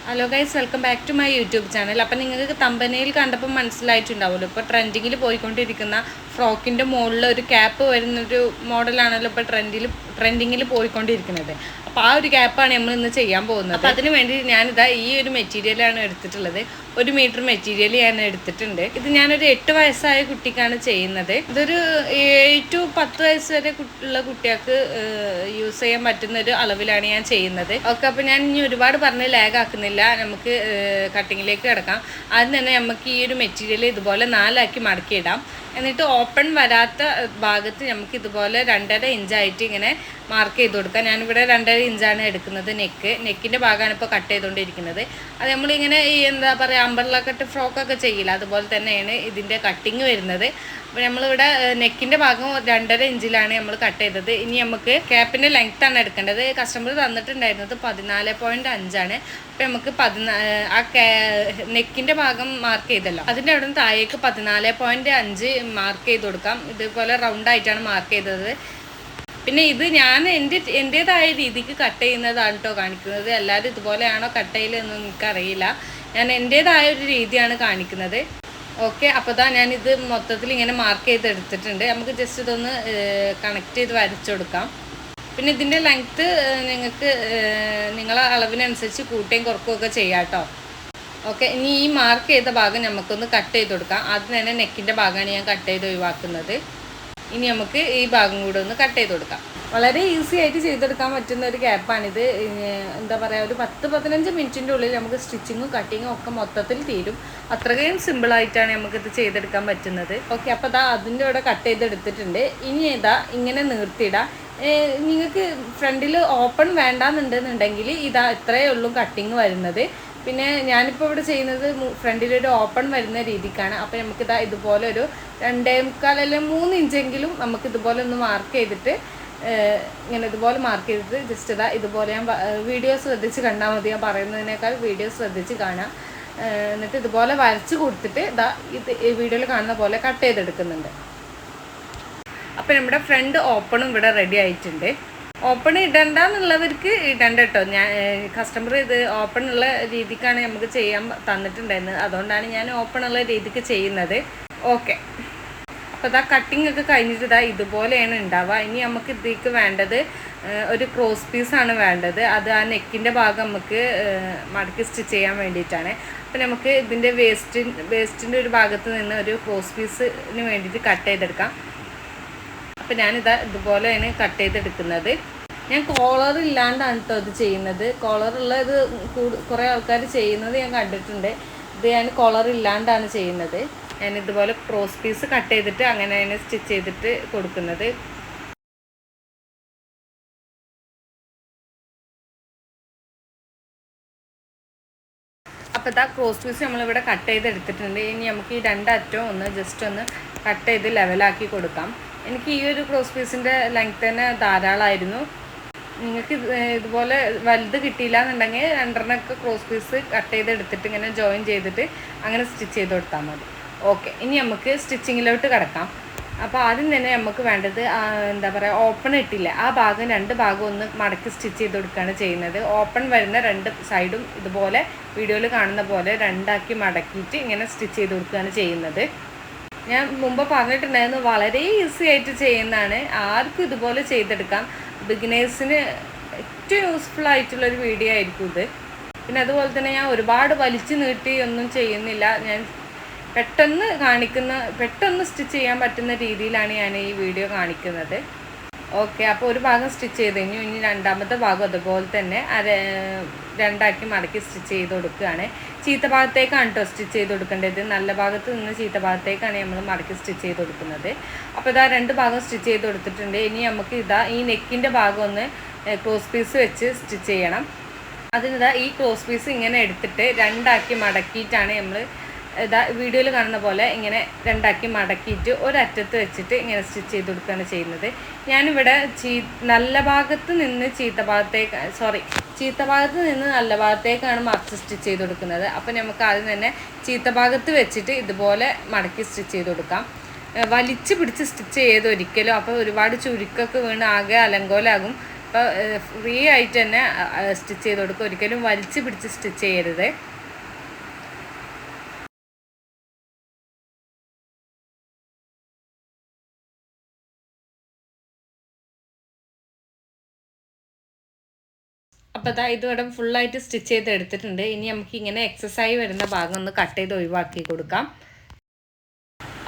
Hello guys, welcome back to my YouTube channel. അപ്പം നിങ്ങൾക്ക് തമ്പനയിൽ കണ്ടപ്പോൾ മനസ്സിലായിട്ടുണ്ടാവുമല്ലോ, ഇപ്പോൾ ട്രെൻഡിങ്ങിൽ പോയിക്കൊണ്ടിരിക്കുന്ന ഫ്രോക്കിൻ്റെ മുകളിൽ ഒരു ക്യാപ്പ് വരുന്നൊരു മോഡലാണല്ലോ ഇപ്പോൾ ട്രെൻഡിങ്ങിൽ പോയിക്കൊണ്ടിരിക്കുന്നത്. അപ്പോൾ ആ ഒരു ക്യാപ്പാണ് നമ്മൾ ഇന്ന് ചെയ്യാൻ പോകുന്നത്. അപ്പോൾ അതിന് വേണ്ടി ഞാനിതാ ഈ ഒരു മെറ്റീരിയലാണ് എടുത്തിട്ടുള്ളത്. 1 മീറ്റർ മെറ്റീരിയൽ ഞാൻ എടുത്തിട്ടുണ്ട്. ഇത് ഞാനൊരു 8 വയസ്സായ കുട്ടിക്കാണ് ചെയ്യുന്നത്. ഇതൊരു 7 to 10 വയസ്സ് വരെ ഉള്ള കുട്ടികൾക്ക് യൂസ് ചെയ്യാൻ പറ്റുന്ന ഒരു അളവിലാണ് ഞാൻ ചെയ്യുന്നത്. ഓക്കെ, അപ്പോൾ ഞാൻ ഇനി ഒരുപാട് പറഞ്ഞ് ലാഗ് ആക്കുന്നില്ല, നമുക്ക് കട്ടിങ്ങിലേക്ക് കിടക്കാം. ആദ്യം തന്നെ നമുക്ക് ഈ ഒരു മെറ്റീരിയൽ ഇതുപോലെ 4 ആക്കി മടക്കിയിടാം. എന്നിട്ട് ഓപ്പൺ വരാത്ത ഭാഗത്ത് നമുക്ക് ഇതുപോലെ 2.5 ഇഞ്ചായിട്ട് ഇങ്ങനെ മാർക്ക് ചെയ്ത് കൊടുക്കാം. ഞാനിവിടെ 2.5 ഇഞ്ചാണ് എടുക്കുന്നത്. നെക്കിൻ്റെ ഭാഗമാണ് ഇപ്പോൾ കട്ട് ചെയ്തുകൊണ്ടിരിക്കുന്നത്. അത് നമ്മളിങ്ങനെ ഈ എന്താ പറയുക, അമ്പർല കട്ട് ഫ്രോക്കൊക്കെ ചെയ്യില്ല, അതുപോലെ തന്നെയാണ് ഇതിൻ്റെ കട്ടിങ് വരുന്നത്. അപ്പോൾ നമ്മളിവിടെ നെക്കിൻ്റെ ഭാഗം 2.5 ഇഞ്ചിലാണ് നമ്മൾ കട്ട് ചെയ്തത്. ഇനി നമുക്ക് ക്യാപ്പിൻ്റെ ലെങ്ത്താണ് എടുക്കേണ്ടത്. കസ്റ്റമർ തന്നിട്ടുണ്ടായിരുന്നത് 14.5 അപ്പോൾ നമുക്ക് നെക്കിൻ്റെ ഭാഗം മാർക്ക് ചെയ്തല്ലോ, അതിൻ്റെ അവിടെ നിന്ന് താഴേക്ക് 14.5 മാർക്ക് ചെയ്ത് കൊടുക്കാം. ഇതുപോലെ റൗണ്ടായിട്ടാണ് മാർക്ക് ചെയ്തത്. പിന്നെ ഇത് ഞാൻ എൻ്റേതായ രീതിക്ക് കട്ട് ചെയ്യുന്നതാണ് കേട്ടോ കാണിക്കുന്നത്. എല്ലാവരും ഇതുപോലെയാണോ കട്ട് ചെയ്യലെന്ന് എനിക്കറിയില്ല. ഞാൻ എൻ്റേതായ ഒരു രീതിയാണ് കാണിക്കുന്നത്. ഓക്കെ, അപ്പോൾ ഞാനിത് മൊത്തത്തിൽ ഇങ്ങനെ മാർക്ക് ചെയ്തെടുത്തിട്ടുണ്ട്. നമുക്ക് ജസ്റ്റ് ഇതൊന്ന് കണക്ട് ചെയ്ത് വരച്ചു കൊടുക്കാം. പിന്നെ ഇതിൻ്റെ ലെങ്ത്ത് നിങ്ങൾക്ക് നിങ്ങളെ അളവിനനുസരിച്ച് കൂട്ടുകയും കുറക്കുകയൊക്കെ ചെയ്യാം കേട്ടോ. ഓക്കെ, ഇനി ഈ മാർക്ക് ചെയ്ത ഭാഗം നമുക്കൊന്ന് കട്ട് ചെയ്ത് കൊടുക്കാം. ആദ്യം തന്നെ നെക്കിൻ്റെ ഭാഗമാണ് ഞാൻ കട്ട് ചെയ്ത് ഒഴിവാക്കുന്നത്. ഇനി നമുക്ക് ഈ ഭാഗം കൂടെ ഒന്ന് കട്ട് ചെയ്ത് കൊടുക്കാം. വളരെ ഈസി ആയിട്ട് ചെയ്തെടുക്കാൻ പറ്റുന്ന ഒരു ഗ്യാപ്പാണിത്. എന്താ പറയുക, ഒരു 10-15 മിനിറ്റിൻ്റെ ഉള്ളിൽ നമുക്ക് സ്റ്റിച്ചിങ്ങും കട്ടിങ്ങും ഒക്കെ മൊത്തത്തിൽ തീരും. അത്രയും സിമ്പിളായിട്ടാണ് നമുക്കിത് ചെയ്തെടുക്കാൻ പറ്റുന്നത്. ഓക്കെ, അപ്പോൾ അതിൻ്റെ ഇവിടെ കട്ട് ചെയ്തെടുത്തിട്ടുണ്ട്. ഇനി ഇങ്ങനെ നിർത്തിയിടാം. നിങ്ങൾക്ക് ഫ്രണ്ടിൽ ഓപ്പൺ വേണ്ടാന്നുണ്ടെന്നുണ്ടെങ്കിൽ ഇത്രയേ ഉള്ളൂ കട്ടിങ് വരുന്നത്. പിന്നെ ഞാനിപ്പോൾ ഇവിടെ ചെയ്യുന്നത് ഫ്രണ്ടിലൊരു ഓപ്പൺ വരുന്ന രീതിക്കാണ്. അപ്പോൾ ഇതുപോലെ ഒരു 2.25 അല്ലെങ്കിൽ 3 ഇഞ്ചെങ്കിലും നമുക്കിതുപോലെ ഒന്ന് മാർക്ക് ചെയ്തിട്ട് ഇങ്ങനെ ഇതുപോലെ മാർക്ക് ചെയ്തിട്ട് ജസ്റ്റ് ഇതുപോലെ ഞാൻ വീഡിയോ ശ്രദ്ധിച്ച് കണ്ടാൽ മതി. ഞാൻ പറയുന്നതിനേക്കാൾ വീഡിയോ ശ്രദ്ധിച്ച് കാണാം. എന്നിട്ട് ഇതുപോലെ വരച്ച് കൊടുത്തിട്ട് ഇത് വീഡിയോയിൽ കാണുന്ന പോലെ കട്ട് ചെയ്തെടുക്കുന്നുണ്ട്. അപ്പോൾ നമ്മുടെ ഫ്രണ്ട് ഓപ്പണും ഇവിടെ റെഡി ആയിട്ടുണ്ട്. ഓപ്പൺ ഇടണ്ടെന്നുള്ളവർക്ക് ഇടണ്ട കേട്ടോ. കസ്റ്റമർ ഇത് ഓപ്പൺ ഉള്ള രീതിക്കാണ് നമുക്ക് ചെയ്യാൻ തന്നിട്ടുണ്ടായിരുന്നത്. അതുകൊണ്ടാണ് ഞാൻ ഓപ്പൺ ഉള്ള രീതിക്ക് ചെയ്യുന്നത്. ഓക്കെ, അപ്പോൾ കട്ടിങ് ഒക്കെ കഴിഞ്ഞിട്ട് ഇതുപോലെയാണ് ഉണ്ടാവുക. ഇനി നമുക്ക് ഇതിലേക്ക് വേണ്ടത് ഒരു ക്രോസ് പീസാണ് വേണ്ടത്. അത് ആ നെക്കിൻ്റെ ഭാഗം നമുക്ക് മടക്കി സ്റ്റിച്ച് ചെയ്യാൻ വേണ്ടിയിട്ടാണ്. അപ്പോൾ നമുക്ക് ഇതിൻ്റെ വേസ്റ്റിൻ്റെ ഒരു ഭാഗത്ത് നിന്ന് ഒരു ക്രോസ് പീസിന് വേണ്ടിയിട്ട് കട്ട് ചെയ്തെടുക്കാം. അപ്പോൾ ഇതുപോലെയാണ് കട്ട് ചെയ്തെടുക്കുന്നത്. ഞാൻ കോളർ ഇല്ലാണ്ടാണ് കേട്ടോ ഇത് ചെയ്യുന്നത്. കോളറുള്ളത് കുറേ ആൾക്കാർ ചെയ്യുന്നത് ഞാൻ കണ്ടിട്ടുണ്ട്. ഇത് ഞാൻ കോളർ ഇല്ലാണ്ടാണ് ചെയ്യുന്നത്. ഞാൻ ഇതുപോലെ ക്രോസ് പീസ് കട്ട് ചെയ്തിട്ട് അങ്ങനെയാണ് സ്റ്റിച്ച് ചെയ്തിട്ട് കൊടുക്കുന്നത്. അപ്പോൾ ക്രോസ് പീസ് നമ്മളിവിടെ കട്ട് ചെയ്തെടുത്തിട്ടുണ്ട്. ഇനി നമുക്ക് ഈ 2 അറ്റവും ഒന്ന് ജസ്റ്റ് ഒന്ന് കട്ട് ചെയ്ത് ലെവലാക്കി കൊടുക്കാം. എനിക്ക് ഈ ഒരു ക്രോസ് പീസിൻ്റെ ലെങ്ത്ത് തന്നെ ധാരാളമായിരുന്നു. നിങ്ങൾക്ക് ഇതുപോലെ വലുത് കിട്ടിയില്ല എന്നുണ്ടെങ്കിൽ 2 ക്രോസ് പീസ് കട്ട് ചെയ്തെടുത്തിട്ട് ഇങ്ങനെ ജോയിൻ ചെയ്തിട്ട് അങ്ങനെ സ്റ്റിച്ച് ചെയ്ത് കൊടുത്താൽ മതി. ഓക്കെ, ഇനി നമുക്ക് സ്റ്റിച്ചിങ്ങിലോട്ട് കിടക്കാം. അപ്പോൾ ആദ്യം തന്നെ നമുക്ക് വേണ്ടത് എന്താ പറയുക, ഓപ്പൺ ഇട്ടില്ല ആ ഭാഗം 2 ഭാഗം ഒന്ന് മടക്കി സ്റ്റിച്ച് ചെയ്ത് കൊടുക്കുകയാണ് ചെയ്യുന്നത്. ഓപ്പൺ വരുന്ന 2 സൈഡും ഇതുപോലെ വീഡിയോയിൽ കാണുന്ന പോലെ 2 ആക്കി മടക്കിയിട്ട് ഇങ്ങനെ സ്റ്റിച്ച് ചെയ്ത് കൊടുക്കുകയാണ് ചെയ്യുന്നത്. ഞാൻ മുമ്പ് പറഞ്ഞിട്ടുണ്ടായിരുന്നു, വളരെ ഈസി ആയിട്ട് ചെയ്യുന്നതാണ്. ആർക്കും ഇതുപോലെ ചെയ്തെടുക്കാം. ബിഗിനേഴ്സിന് ഏറ്റവും യൂസ്ഫുൾ ആയിട്ടുള്ളൊരു വീഡിയോ ആയിരിക്കും ഇത്. പിന്നെ അതുപോലെ തന്നെ ഞാൻ ഒരുപാട് വലിച്ചു നീട്ടി ഒന്നും ചെയ്യുന്നില്ല. ഞാൻ പെട്ടെന്ന് സ്റ്റിച്ച് ചെയ്യാൻ പറ്റുന്ന രീതിയിലാണ് ഞാൻ ഈ വീഡിയോ കാണിക്കുന്നത്. ഓക്കെ, അപ്പോൾ ഒരു ഭാഗം സ്റ്റിച്ച് ചെയ്ത് കഴിഞ്ഞു. ഇനി 2ാമത്തെ ഭാഗം അതുപോലെ തന്നെ 2 ആക്കി മടക്കി സ്റ്റിച്ച് ചെയ്ത് കൊടുക്കുകയാണ്. ചീത്ത ഭാഗത്തേക്കാണ് കേട്ടോ സ്റ്റിച്ച് ചെയ്ത് കൊടുക്കേണ്ടത്. നല്ല ഭാഗത്ത് നിന്ന് ചീത്ത ഭാഗത്തേക്കാണ് നമ്മൾ മടക്കി സ്റ്റിച്ച് ചെയ്ത് കൊടുക്കുന്നത്. അപ്പോൾ 2 ഭാഗം സ്റ്റിച്ച് ചെയ്ത് കൊടുത്തിട്ടുണ്ട്. ഇനി നമുക്ക് ഈ നെക്കിൻ്റെ ഭാഗം ഒന്ന് ക്രോസ് പീസ് വെച്ച് സ്റ്റിച്ച് ചെയ്യണം. അതിന് ഈ ക്രോസ് പീസ് ഇങ്ങനെ എടുത്തിട്ട് 2 ആക്കി മടക്കിയിട്ടാണ് നമ്മൾ വീഡിയോയിൽ കാണുന്ന പോലെ ഇങ്ങനെ 2 ആക്കി മടക്കിയിട്ട് ഒരറ്റത്ത് വെച്ചിട്ട് ഇങ്ങനെ സ്റ്റിച്ച് ചെയ്ത് കൊടുക്കുകയാണ് ചെയ്യുന്നത്. ഞാനിവിടെ നല്ല ഭാഗത്ത് നിന്ന് ചീത്ത ഭാഗത്ത് നിന്ന് നല്ല ഭാഗത്തേക്കാണ് മറിച്ച് സ്റ്റിച്ച് ചെയ്ത് കൊടുക്കുന്നത്. അപ്പോൾ നമുക്ക് ആദ്യം തന്നെ ചീത്ത ഭാഗത്ത് വെച്ചിട്ട് ഇതുപോലെ മടക്കി സ്റ്റിച്ച് ചെയ്ത് കൊടുക്കാം. വലിച്ച് പിടിച്ച് സ്റ്റിച്ച് ചെയ്ത് ഒരിക്കലും, അപ്പോൾ ഒരുപാട് ചുരുക്കൊക്കെ വീണ് ആകെ അലങ്കോലാകും. അപ്പോൾ ഫ്രീ ആയിട്ട് തന്നെ സ്റ്റിച്ച് ചെയ്ത് കൊടുക്കുക. ഒരിക്കലും വലിച്ച് പിടിച്ച് സ്റ്റിച്ച് ചെയ്യരുത്. അപ്പോൾ അതാ ഇതിവിടെ ഫുള്ളായിട്ട് സ്റ്റിച്ച് ചെയ്ത് എടുത്തിട്ടുണ്ട്. ഇനി നമുക്ക് ഇങ്ങനെ എക്സസൈസ് വരുന്ന ഭാഗം ഒന്ന് കട്ട് ചെയ്ത് ഒഴിവാക്കി കൊടുക്കാം.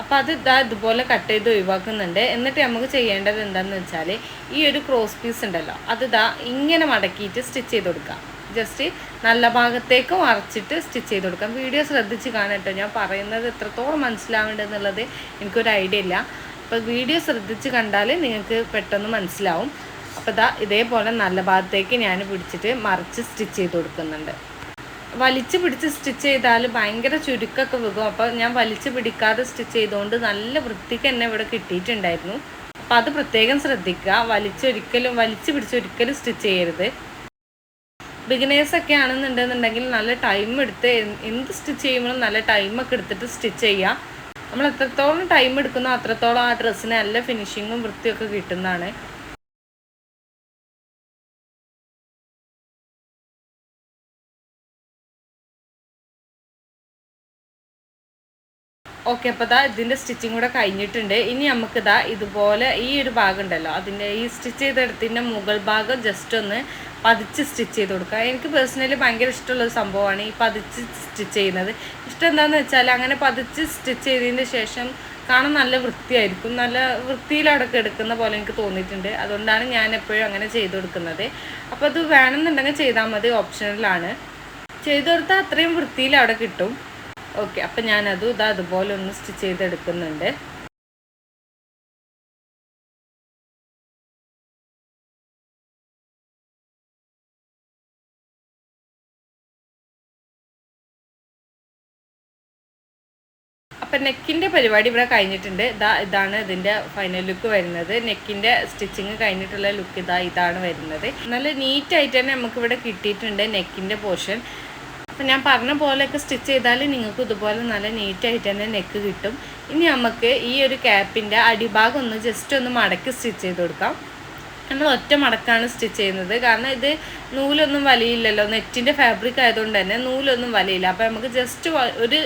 അപ്പോൾ അത് ഇതുപോലെ കട്ട് ചെയ്ത് ഒഴിവാക്കുന്നുണ്ട്. എന്നിട്ട് നമുക്ക് ചെയ്യേണ്ടത് എന്താണെന്ന് വെച്ചാൽ ഈ ഒരു ക്രോസ് പീസ് ഉണ്ടല്ലോ, അത് ഇങ്ങനെ മടക്കിയിട്ട് സ്റ്റിച്ച് ചെയ്ത് കൊടുക്കാം. ജസ്റ്റ് നല്ല ഭാഗത്തേക്ക് മറച്ചിട്ട് സ്റ്റിച്ച് ചെയ്ത് കൊടുക്കാം. വീഡിയോ ശ്രദ്ധിച്ച് കാണട്ടോ, ഞാൻ പറയുന്നത് എത്രത്തോളം മനസ്സിലാവേണ്ടതെന്നുള്ളത് എനിക്കൊരു ഐഡിയ ഇല്ല. അപ്പോൾ വീഡിയോ ശ്രദ്ധിച്ച് കണ്ടാൽ നിങ്ങൾക്ക് പെട്ടെന്ന് മനസ്സിലാവും. അപ്പോൾ ഇതേപോലെ നല്ല ഭാഗത്തേക്ക് ഞാൻ പിടിച്ചിട്ട് മറിച്ച് സ്റ്റിച്ച് ചെയ്ത് കൊടുക്കുന്നുണ്ട്. വലിച്ച് പിടിച്ച് സ്റ്റിച്ച് ചെയ്താൽ ഭയങ്കര ചുരുക്കമൊക്കെ വീകും. അപ്പോൾ ഞാൻ വലിച്ച് പിടിക്കാതെ സ്റ്റിച്ച് ചെയ്തുകൊണ്ട് നല്ല വൃത്തിക്ക് തന്നെ ഇവിടെ കിട്ടിയിട്ടുണ്ടായിരുന്നു. അപ്പോൾ അത് പ്രത്യേകം ശ്രദ്ധിക്കുക. വലിച്ച് പിടിച്ചൊരിക്കലും സ്റ്റിച്ച് ചെയ്യരുത്. ബിഗിനേഴ്സൊക്കെ ആണെന്നുണ്ടെന്നുണ്ടെങ്കിൽ നല്ല ടൈം എടുത്ത് എന്ത് സ്റ്റിച്ച് ചെയ്യുമ്പോഴും നല്ല ടൈമൊക്കെ എടുത്തിട്ട് സ്റ്റിച്ച് ചെയ്യുക. നമ്മൾ എത്രത്തോളം ടൈം എടുക്കുന്നോ അത്രത്തോളം ആ ഡ്രസ്സിന് നല്ല ഫിനിഷിങ്ങും വൃത്തിയൊക്കെ കിട്ടുന്നതാണ്. ഓക്കെ, അപ്പോൾ ഇതിൻ്റെ സ്റ്റിച്ചിങ് കൂടെ കഴിഞ്ഞിട്ടുണ്ട്. ഇനി നമുക്ക് ഇതുപോലെ ഈ ഒരു ഭാഗം ഉണ്ടല്ലോ, അതിൻ്റെ ഈ സ്റ്റിച്ച് ചെയ്തെടുത്തിൻ്റെ മുകൾ ഭാഗം ജസ്റ്റ് ഒന്ന് പതിച്ച് സ്റ്റിച്ച് ചെയ്ത് കൊടുക്കുക. എനിക്ക് പേഴ്സണലി ഭയങ്കര ഇഷ്ടമുള്ളൊരു സംഭവമാണ് ഈ പതിച്ച് സ്റ്റിച്ച് ചെയ്യുന്നത്. ഇഷ്ടം എന്താണെന്ന് വെച്ചാൽ അങ്ങനെ പതിച്ച് സ്റ്റിച്ച് ചെയ്തതിന് ശേഷം കാണാൻ നല്ല വൃത്തിയായിരിക്കും. നല്ല വൃത്തിയിലവിടെ എടുക്കുന്ന പോലെ എനിക്ക് തോന്നിയിട്ടുണ്ട്. അതുകൊണ്ടാണ് ഞാൻ എപ്പോഴും അങ്ങനെ ചെയ്ത് കൊടുക്കുന്നത്. അപ്പോൾ അത് വേണമെന്നുണ്ടെങ്കിൽ ചെയ്താൽ മതി, ഓപ്ഷണലാണ്. ചെയ്ത് കൊടുത്താൽ അത്രയും വൃത്തിയിൽ അവിടെ കിട്ടും. ഓക്കെ, അപ്പം ഞാനത് അതുപോലെ ഒന്ന് സ്റ്റിച്ച് ചെയ്തെടുക്കുന്നുണ്ട്. അപ്പം നെക്കിൻ്റെ പരിപാടി ഇവിടെ കഴിഞ്ഞിട്ടുണ്ട്. ഇതാണ് ഇതിൻ്റെ ഫൈനൽ ലുക്ക് വരുന്നത്. നെക്കിൻ്റെ സ്റ്റിച്ചിങ് കഴിഞ്ഞിട്ടുള്ള ലുക്ക് ഇതാണ് വരുന്നത്. നല്ല നീറ്റായിട്ട് തന്നെ നമുക്കിവിടെ കിട്ടിയിട്ടുണ്ട് നെക്കിൻ്റെ പോർഷൻ. അപ്പം ഞാൻ പറഞ്ഞ പോലെയൊക്കെ സ്റ്റിച്ച് ചെയ്താൽ നിങ്ങൾക്ക് ഇതുപോലെ നല്ല നീറ്റായിട്ട് തന്നെ നെക്ക് കിട്ടും. ഇനി നമുക്ക് ഈ ഒരു ക്യാപ്പിൻ്റെ അടിഭാഗം ഒന്ന് ജസ്റ്റ് ഒന്ന് മടക്കി സ്റ്റിച്ച് ചെയ്ത് കൊടുക്കാം. നമ്മൾ ഒറ്റ മടക്കാണ് സ്റ്റിച്ച് ചെയ്യുന്നത്. കാരണം ഇത് നൂലൊന്നും വലിയില്ലല്ലോ, നെറ്റിൻ്റെ ഫാബ്രിക് ആയതുകൊണ്ട് തന്നെ നൂലൊന്നും വലിയില്ല. അപ്പോൾ നമുക്ക് ജസ്റ്റ് ഒരു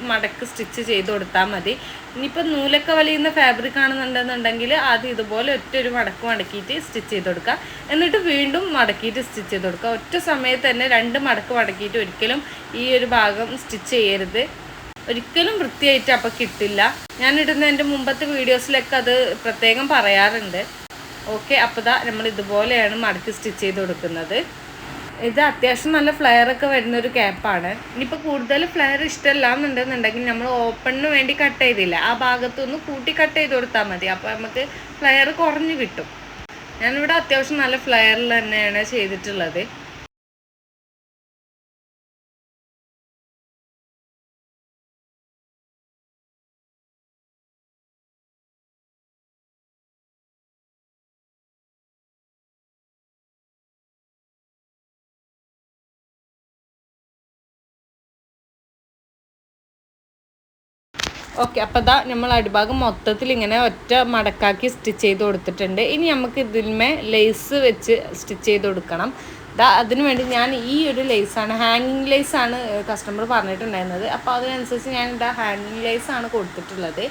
മടക്ക് സ്റ്റിച്ച് ചെയ്ത് കൊടുത്താൽ മതി. ഇനിയിപ്പോൾ നൂലൊക്കെ വലിയുന്ന ഫാബ്രിക് ആണെന്നുണ്ടെന്നുണ്ടെങ്കിൽ ആദ്യം ഇതുപോലെ ഒരു മടക്ക് മടക്കിയിട്ട് സ്റ്റിച്ച് ചെയ്ത് കൊടുക്കുക. എന്നിട്ട് വീണ്ടും മടക്കിയിട്ട് സ്റ്റിച്ച് ചെയ്ത് കൊടുക്കുക. ഒറ്റ സമയത്ത് തന്നെ 2 മടക്ക് മടക്കിയിട്ട് ഒരിക്കലും ഈ ഒരു ഭാഗം സ്റ്റിച്ച് ചെയ്യരുത്. ഒരിക്കലും വൃത്തിയായിട്ട് അപ്പോൾ കിട്ടില്ല. ഞാനിടുന്ന എൻ്റെ മുമ്പത്തെ വീഡിയോസിലൊക്കെ അത് പ്രത്യേകം പറയാറുണ്ട്. ഓക്കെ, അപ്പോൾ നമ്മൾ ഇതുപോലെയാണ് മടക്കി സ്റ്റിച്ച് ചെയ്ത് കൊടുക്കുന്നത്. ഇത് അത്യാവശ്യം നല്ല ഫ്ലെയറൊക്കെ വരുന്നൊരു ക്യാപ്പാണ്. ഇനിയിപ്പോൾ കൂടുതൽ ഫ്ലെയർ ഇഷ്ടമല്ല എന്നുണ്ടെന്നുണ്ടെങ്കിൽ നമ്മൾ ഓപ്പണിന് വേണ്ടി കട്ട് ചെയ്തില്ല, ആ ഭാഗത്തൊന്ന് കൂട്ടി കട്ട് ചെയ്ത് കൊടുത്താൽ മതി. അപ്പോൾ നമുക്ക് ഫ്ലെയർ കുറഞ്ഞ് കിട്ടും. ഞാനിവിടെ അത്യാവശ്യം നല്ല ഫ്ലെയറിൽ തന്നെയാണ് ചെയ്തിട്ടുള്ളത്. ഓക്കെ, അപ്പോൾ നമ്മൾ അടിഭാഗം മൊത്തത്തിൽ ഇങ്ങനെ ഒറ്റ മടക്കാക്കി സ്റ്റിച്ച് ചെയ്ത് കൊടുത്തിട്ടുണ്ട്. ഇനി നമുക്ക് ഇതിന്മേ ലേസ് വെച്ച് സ്റ്റിച്ച് ചെയ്ത് കൊടുക്കണം. അതിനു വേണ്ടി ഞാൻ ഈ ഒരു ലേസാണ്, ഹാങ്ങിങ് ലേസാണ് കസ്റ്റമർ പറഞ്ഞിട്ടുണ്ടായിരുന്നത്. അപ്പോൾ അതിനനുസരിച്ച് ഞാൻ ഹാങ്ങിങ് ലേസാണ് കൊടുത്തിട്ടുള്ളത്.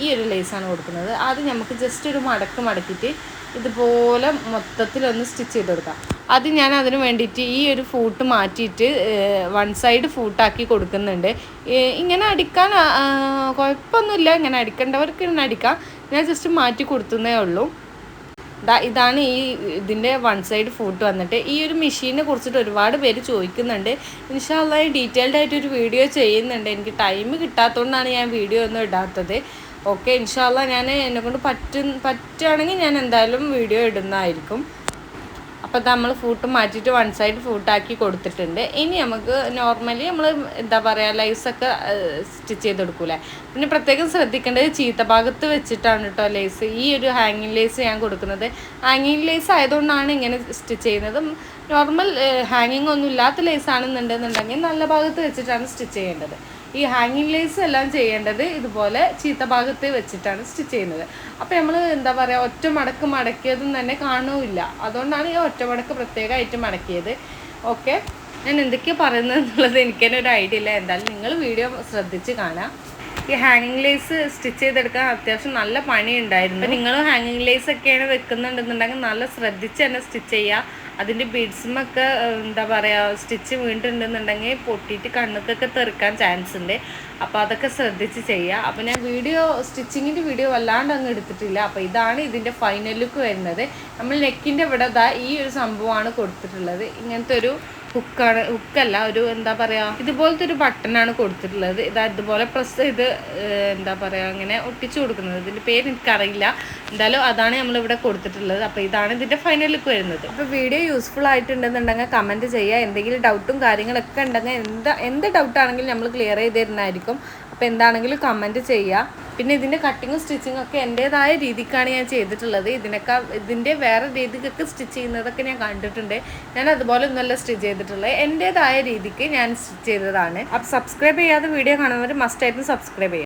ഈ ഒരു ലേസാണ് കൊടുക്കുന്നത്. അത് നമുക്ക് ജസ്റ്റ് ഒരു മടക്കിയിട്ട് ഇതുപോലെ മൊത്തത്തിലൊന്ന് സ്റ്റിച്ച് ചെയ്ത് കൊടുക്കാം. അത് ഞാൻ അതിന് വേണ്ടിയിട്ട് ഈ ഒരു ഫൂട്ട് മാറ്റിയിട്ട് 1 സൈഡ് ഫൂട്ടാക്കി കൊടുക്കുന്നുണ്ട്. ഇങ്ങനെ അടിക്കാൻ കുഴപ്പമൊന്നുമില്ല, ഇങ്ങനെ അടിക്കേണ്ടവർക്ക് ഇങ്ങനെ അടിക്കാം. ഞാൻ ജസ്റ്റ് മാറ്റി കൊടുത്തതേ ഉള്ളൂ. ഇതാണ് ഇതിൻ്റെ 1 സൈഡ് ഫൂട്ട് വന്നിട്ട്. ഈ ഒരു മെഷീനെ കുറിച്ചിട്ട് ഒരുപാട് പേര് ചോദിക്കുന്നുണ്ട്. ഇൻഷാ അല്ലാഹ് ഡീറ്റെയിൽഡ് ആയിട്ടൊരു വീഡിയോ ചെയ്യുന്നുണ്ട്. എനിക്ക് ടൈം കിട്ടാത്തതുകൊണ്ടാണ് ഞാൻ വീഡിയോ ഒന്നും ഇടാത്തത്. ഓക്കെ, ഇൻഷാ അല്ലാഹ് ഞാൻ എന്നെക്കൊണ്ട് പറ്റുകയാണെങ്കിൽ ഞാൻ എന്തായാലും വീഡിയോ ഇടുന്നതായിരിക്കും. അപ്പോൾ നമ്മൾ ഫൂട്ട് മാറ്റിയിട്ട് 1 സൈഡ് ഫൂട്ടാക്കി കൊടുത്തിട്ടുണ്ട്. ഇനി നമുക്ക് നോർമലി നമ്മൾ എന്താ പറയുക ലൈസൊക്കെ സ്റ്റിച്ച് ചെയ്ത് കൊടുക്കൂലേ. പിന്നെ പ്രത്യേകം ശ്രദ്ധിക്കേണ്ടത് ചീത്ത ഭാഗത്ത് വെച്ചിട്ടാണ് കേട്ടോ ലേസ്. ഈ ഒരു ഹാങ്ങിങ് ലേസ് ഞാൻ കൊടുക്കുന്നത്. ഹാങ്ങിങ് ലേസ് ആയതുകൊണ്ടാണ് ഇങ്ങനെ സ്റ്റിച്ച് ചെയ്യുന്നത്. നോർമൽ ഹാങ്ങിങ് ഒന്നും ഇല്ലാത്ത ലേസ് ആണെന്നുണ്ടെന്നുണ്ടെങ്കിൽ നല്ല ഭാഗത്ത് വെച്ചിട്ടാണ് സ്റ്റിച്ച് ചെയ്യേണ്ടത്. ഈ ഹാങ്ങിങ് ലേസ് എല്ലാം ചെയ്യേണ്ടത് ഇതുപോലെ ചീത്ത ഭാഗത്ത് വെച്ചിട്ടാണ് സ്റ്റിച്ച് ചെയ്യുന്നത്. അപ്പോൾ നമ്മൾ എന്താ പറയുക, ഒറ്റ മടക്ക് മടക്കിയതും തന്നെ കാണുമില്ല. അതുകൊണ്ടാണ് ഈ ഒറ്റ മടക്ക് പ്രത്യേകമായിട്ട് മടക്കിയത്. ഓക്കെ, ഞാൻ എന്തൊക്കെയാണ് പറയുന്നത് എന്നുള്ളത് എനിക്ക് തന്നെ ഒരു ഐഡിയ ഇല്ല. എന്തായാലും നിങ്ങൾ വീഡിയോ ശ്രദ്ധിച്ച് കാണാം. ഈ ഹാങ്ങിങ് ലേസ് സ്റ്റിച്ച് ചെയ്തെടുക്കാൻ അത്യാവശ്യം നല്ല പണി ഉണ്ടായിരുന്നു. നിങ്ങൾ ഹാങ്ങിങ് ലേസ് ഒക്കെയാണ് വെക്കുന്നുണ്ടെന്നുണ്ടെങ്കിൽ നല്ല ശ്രദ്ധിച്ച് തന്നെ സ്റ്റിച്ച് ചെയ്യുക. അതിൻ്റെ ബീഡ്സുമൊക്കെ എന്താ പറയുക, സ്റ്റിച്ച് വീണ്ടുണ്ടെന്നുണ്ടെങ്കിൽ പൊട്ടിയിട്ട് കണ്ണുക്കൊക്കെ തെറിക്കാൻ ചാൻസ് ഉണ്ട്. അപ്പോൾ അതൊക്കെ ശ്രദ്ധിച്ച് ചെയ്യുക. അപ്പോൾ ഞാൻ സ്റ്റിച്ചിങ്ങിൻ്റെ വീഡിയോ വല്ലാണ്ട് അങ്ങ് എടുത്തിട്ടില്ല. അപ്പോൾ ഇതാണ് ഇതിൻ്റെ ഫൈനൽ ലുക്ക് വരുന്നത്. നമ്മൾ നെക്കിൻ്റെ ഇവിടെ ഈ ഒരു സംഭവമാണ് കൊടുത്തിട്ടുള്ളത്. ഇങ്ങനത്തെ ഒരു ഹുക്കല്ല, ഒരു എന്താ പറയുക, ഇതുപോലത്തെ ഒരു ബട്ടണാണ് കൊടുത്തിട്ടുള്ളത്. ഇതുപോലെ പ്രസ് ചെയ്ത് എന്താ പറയുക ഇങ്ങനെ ഒട്ടിച്ചു കൊടുക്കുന്നത്. ഇതിൻ്റെ പേര് എനിക്കറിയില്ല. എന്തായാലും അതാണ് നമ്മളിവിടെ കൊടുത്തിട്ടുള്ളത്. അപ്പോൾ ഇതാണ് ഇതിൻ്റെ ഫൈനൽ ലുക്ക് വരുന്നത്. അപ്പോൾ വീഡിയോ യൂസ്ഫുൾ ആയിട്ടുണ്ടെന്നുണ്ടെങ്കിൽ കമൻറ്റ് ചെയ്യുക. എന്തെങ്കിലും ഡൗട്ടും കാര്യങ്ങളൊക്കെ ഉണ്ടെങ്കിൽ എന്ത് ഡൗട്ടാണെങ്കിലും നമ്മൾ ക്ലിയർ ചെയ്ത് തരുന്നതായിരിക്കും. അപ്പോൾ എന്താണെങ്കിലും കമൻറ്റ് ചെയ്യുക. പിന്നെ ഇതിൻ്റെ കട്ടിങ്ങും സ്റ്റിച്ചിങ്ങും ഒക്കെ എൻ്റേതായ രീതിക്കാണ് ഞാൻ ചെയ്തിട്ടുള്ളത്. ഇതിൻ്റെ വേറെ രീതിക്കൊക്കെ സ്റ്റിച്ച് ചെയ്യുന്നതൊക്കെ ഞാൻ കണ്ടിട്ടുണ്ട്. ഞാൻ അതുപോലെ ഒന്നുമല്ല സ്റ്റിച്ച് ചെയ്തിട്ടുള്ളത്, എൻ്റേതായ രീതിക്ക് ഞാൻ സ്റ്റിച്ച് ചെയ്തതാണ്. അപ്പോൾ സബ്സ്ക്രൈബ് ചെയ്യാതെ വീഡിയോ കാണുന്നവർ മസ്റ്റായിട്ടും സബ്സ്ക്രൈബ് ചെയ്യുക.